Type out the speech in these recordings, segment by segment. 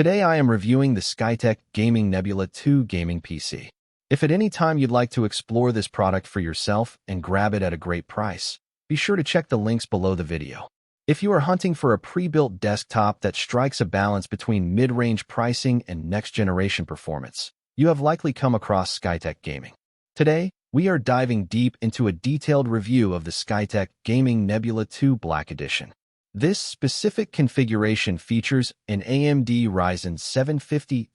Today I am reviewing the Skytech Gaming Nebula 2 gaming PC. If at any time you'd like to explore this product for yourself and grab it at a great price, be sure to check the links below the video. If you are hunting for a pre-built desktop that strikes a balance between mid-range pricing and next-generation performance, you have likely come across Skytech Gaming. Today, we are diving deep into a detailed review of the Skytech Gaming Nebula 2 Black Edition. This specific configuration features an AMD Ryzen 750-700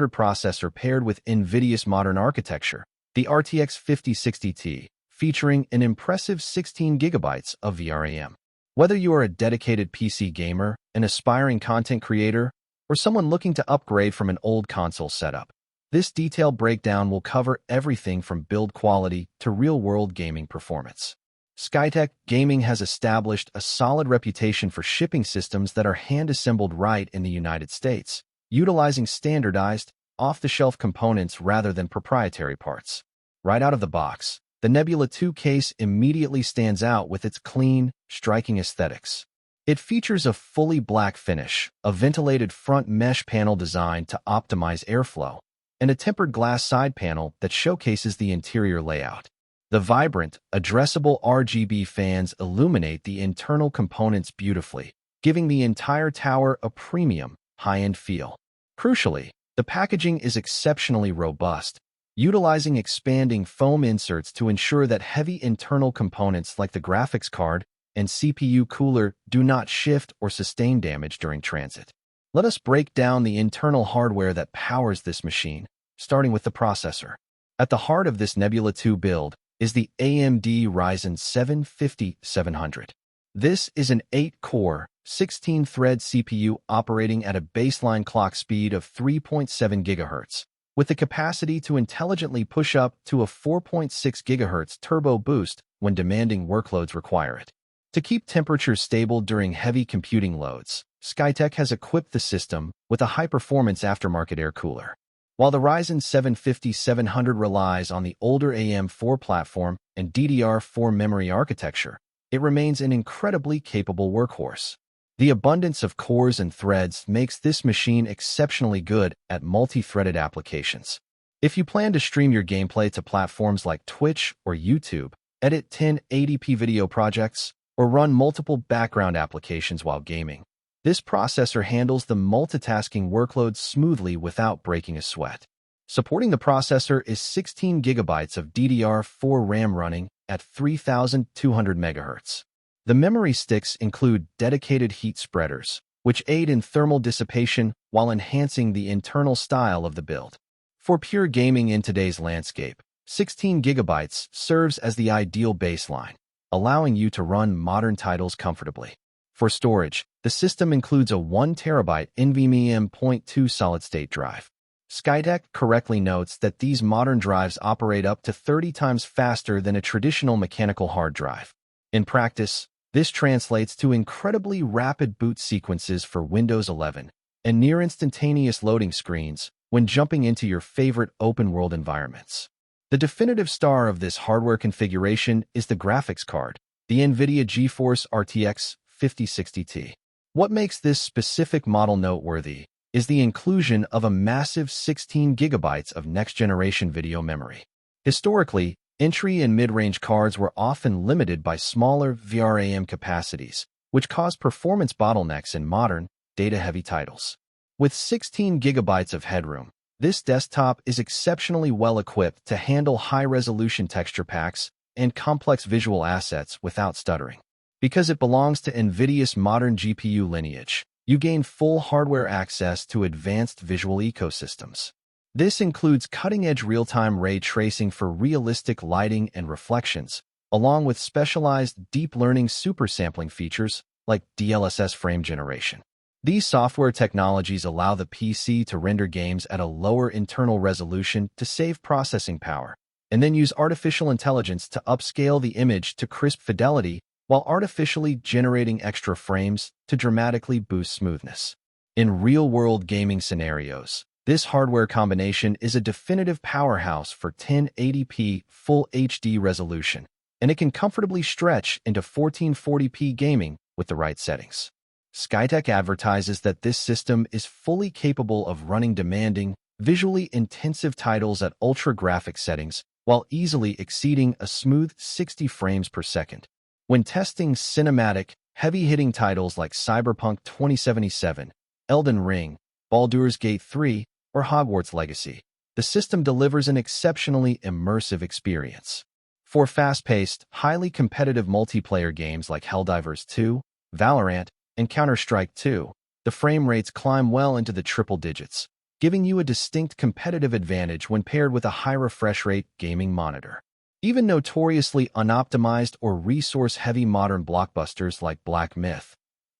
processor paired with NVIDIA's modern architecture, the RTX 5060 featuring an impressive 16 GB of VRAM. Whether you are a dedicated PC gamer, an aspiring content creator, or someone looking to upgrade from an old console setup, this detailed breakdown will cover everything from build quality to real-world gaming performance. Skytech Gaming has established a solid reputation for shipping systems that are hand-assembled right in the United States, utilizing standardized, off-the-shelf components rather than proprietary parts. Right out of the box, the Nebula 2 case immediately stands out with its clean, striking aesthetics. It features a fully black finish, a ventilated front mesh panel designed to optimize airflow, and a tempered glass side panel that showcases the interior layout. The vibrant, addressable RGB fans illuminate the internal components beautifully, giving the entire tower a premium, high-end feel. Crucially, the packaging is exceptionally robust, utilizing expanding foam inserts to ensure that heavy internal components like the graphics card and CPU cooler do not shift or sustain damage during transit. Let us break down the internal hardware that powers this machine, starting with the processor. At the heart of this Nebula 2 build is the AMD Ryzen 750-700. This is an 8-core, 16-thread CPU operating at a baseline clock speed of 3.7 GHz, with the capacity to intelligently push up to a 4.6 GHz turbo boost when demanding workloads require it. To keep temperatures stable during heavy computing loads, Skytech has equipped the system with a high-performance aftermarket air cooler. While the Ryzen 750-700 relies on the older AM4 platform and DDR4 memory architecture, it remains an incredibly capable workhorse. The abundance of cores and threads makes this machine exceptionally good at multi-threaded applications. If you plan to stream your gameplay to platforms like Twitch or YouTube, edit 1080p video projects, or run multiple background applications while gaming, this processor handles the multitasking workloads smoothly without breaking a sweat. Supporting the processor is 16 GB of DDR4 RAM running at 3200 MHz. The memory sticks include dedicated heat spreaders, which aid in thermal dissipation while enhancing the internal style of the build. For pure gaming in today's landscape, 16 GB serves as the ideal baseline, allowing you to run modern titles comfortably. For storage, the system includes a 1 TB NVMe M.2 solid-state drive. Skytech correctly notes that these modern drives operate up to 30 times faster than a traditional mechanical hard drive. In practice, this translates to incredibly rapid boot sequences for Windows 11 and near-instantaneous loading screens when jumping into your favorite open-world environments. The definitive star of this hardware configuration is the graphics card, the NVIDIA GeForce RTX 5060 What makes this specific model noteworthy is the inclusion of a massive 16 GB of next-generation video memory. Historically, entry and mid-range cards were often limited by smaller VRAM capacities, which caused performance bottlenecks in modern, data-heavy titles. With 16 GB of headroom, this desktop is exceptionally well-equipped to handle high-resolution texture packs and complex visual assets without stuttering. Because it belongs to NVIDIA's modern GPU lineage, you gain full hardware access to advanced visual ecosystems. This includes cutting-edge real-time ray tracing for realistic lighting and reflections, along with specialized deep learning supersampling features like DLSS frame generation. These software technologies allow the PC to render games at a lower internal resolution to save processing power, and then use artificial intelligence to upscale the image to crisp fidelity while artificially generating extra frames to dramatically boost smoothness. In real-world gaming scenarios, this hardware combination is a definitive powerhouse for 1080p Full HD resolution, and it can comfortably stretch into 1440p gaming with the right settings. Skytech advertises that this system is fully capable of running demanding, visually intensive titles at ultra-graphic settings while easily exceeding a smooth 60 frames per second. When testing cinematic, heavy-hitting titles like Cyberpunk 2077, Elden Ring, Baldur's Gate 3, or Hogwarts Legacy, the system delivers an exceptionally immersive experience. For fast-paced, highly competitive multiplayer games like Helldivers 2, Valorant, and Counter-Strike 2, the frame rates climb well into the triple digits, giving you a distinct competitive advantage when paired with a high refresh rate gaming monitor. Even notoriously unoptimized or resource-heavy modern blockbusters like Black Myth,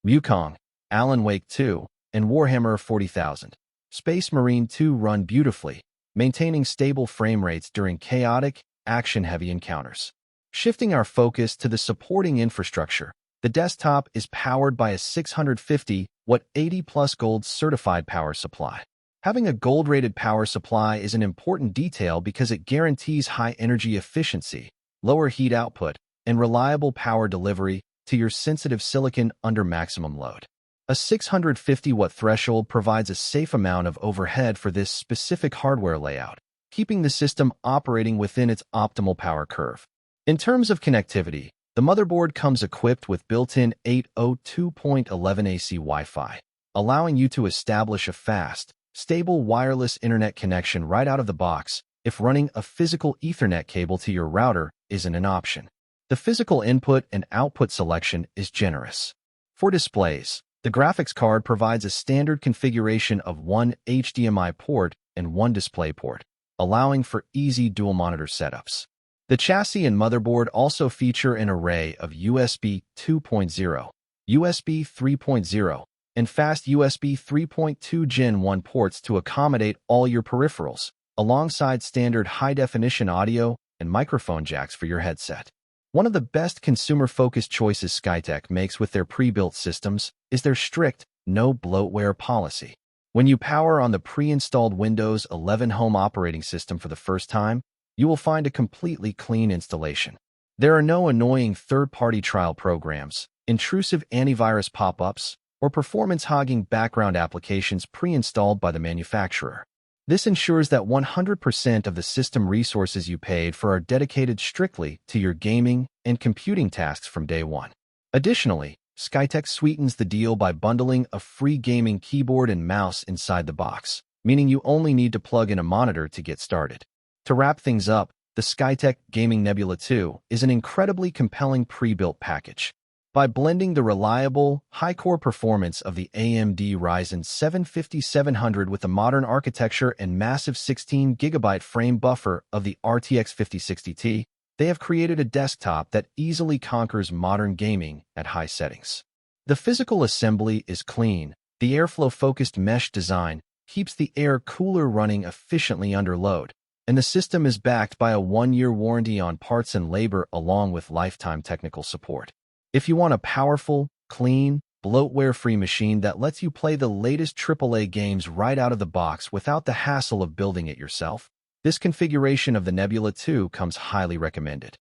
Wukong, Alan Wake 2, and Warhammer 40,000, Space Marine 2 run beautifully, maintaining stable frame rates during chaotic, action-heavy encounters. Shifting our focus to the supporting infrastructure, the desktop is powered by a 650-watt 80-plus gold certified power supply. Having a gold-rated power supply is an important detail because it guarantees high energy efficiency, lower heat output, and reliable power delivery to your sensitive silicon under maximum load. A 650-watt threshold provides a safe amount of overhead for this specific hardware layout, keeping the system operating within its optimal power curve. In terms of connectivity, the motherboard comes equipped with built-in 802.11 AC Wi-Fi, allowing you to establish a fast, stable wireless internet connection right out of the box if running a physical Ethernet cable to your router isn't an option. The physical input and output selection is generous. For displays, the graphics card provides a standard configuration of one HDMI port and one DisplayPort, allowing for easy dual-monitor setups. The chassis and motherboard also feature an array of USB 2.0, USB 3.0, and fast USB 3.2 Gen 1 ports to accommodate all your peripherals, alongside standard high-definition audio and microphone jacks for your headset. One of the best consumer-focused choices Skytech makes with their pre-built systems is their strict no-bloatware policy. When you power on the pre-installed Windows 11 home operating system for the first time, you will find a completely clean installation. There are no annoying third-party trial programs, intrusive antivirus pop-ups, or performance-hogging background applications pre-installed by the manufacturer. This ensures that 100% of the system resources you paid for are dedicated strictly to your gaming and computing tasks from day one. Additionally, Skytech sweetens the deal by bundling a free gaming keyboard and mouse inside the box, meaning you only need to plug in a monitor to get started. To wrap things up, the Skytech Gaming Nebula 2 is an incredibly compelling pre-built package. By blending the reliable, high-core performance of the AMD Ryzen 7 5700 with the modern architecture and massive 16GB frame buffer of the RTX 5060 Ti, they have created a desktop that easily conquers modern gaming at high settings. The physical assembly is clean. The airflow-focused mesh design keeps the air cooler running efficiently under load, and the system is backed by a 1-year warranty on parts and labor along with lifetime technical support. If you want a powerful, clean, bloatware-free machine that lets you play the latest AAA games right out of the box without the hassle of building it yourself, this configuration of the Nebula 2 comes highly recommended.